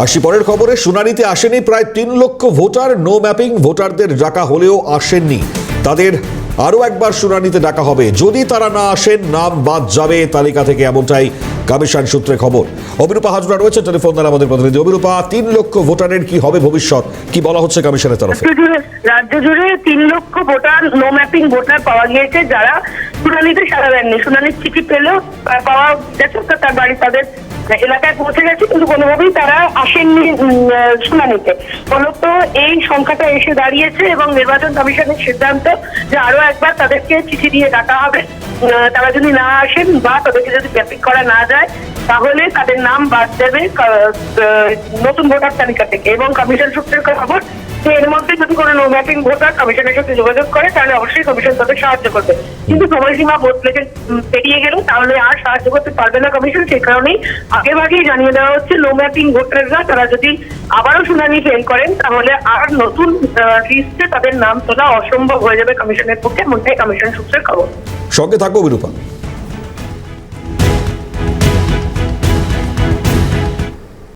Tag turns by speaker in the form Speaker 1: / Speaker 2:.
Speaker 1: আসি পরের খবরে। শুনানিতে আসেনি প্রায় 3 লক্ষ ভোটার। নো ম্যাপিং ভোটারদের ডাকা হলেও আসেননি। তাদের আরও একবার শুনানিতে ডাকা হবে। যদি তারা না আসেন নাম বাদ যাবে তালিকা থেকে, এমনটাই কমিশন সূত্রে খবর। অভিরূপা হাজরা রয়েছে টেলিফোন দ্বারা আমাদের প্রতিনিধি। অভিরূপা, 3 লক্ষ ভোটারের কি হবে ভবিষ্যৎ, কি বলা হচ্ছে কমিশনের তরফে?
Speaker 2: রাজ্য জুড়ে 3 লক্ষ ভোটার, নো ম্যাপিং ভোটার পাওয়া গিয়েছে, যারা শুনানিতে সাড়া দেননি। শুনানির চিঠি পেলেও পাওয়া গেছে, তার বাড়ি তাদের এলাকায় পৌঁছে গেছে, কিন্তু কোনোভাবেই তারা আসেননি শুনানিতে। ফলত এই সংখ্যাটা এসে দাঁড়িয়েছে এবং নির্বাচন কমিশনের সিদ্ধান্ত যে আরো একবার তাদেরকে চিঠি দিয়ে ডাকা হবে। তারা যদি না আসেন বা তাদেরকে যদি ম্যাপিং করা না যায়, তাহলে তাদের নাম বাদ দেবে নতুন ভোটার তালিকা থেকে। এবং কমিশন সূত্রের খবর যে এর মধ্যে যদি কোনো নো ম্যাপিং ভোটার কমিশনের সাথে যোগাযোগ করে, তাহলে অবশ্যই কমিশন তাদের সাহায্য করবে। কিন্তু সময়সীমা পেরিয়ে গেলে তাহলে আর সাহায্য করতে পারবে না কমিশন। সেই কারণেই আগেভাগেই জানিয়ে দেওয়া হচ্ছে, নো ম্যাপিং ভোটাররা তারা যদি আবারও শুনানি ফেল করেন, তাহলে আর নতুন লিস্টে তাদের নাম তোলা অসম্ভব হয়ে যাবে কমিশনের পক্ষে। এমনটাই কমিশন সূত্রের খবর।
Speaker 1: সঙ্গে থাকো অভিরূপা।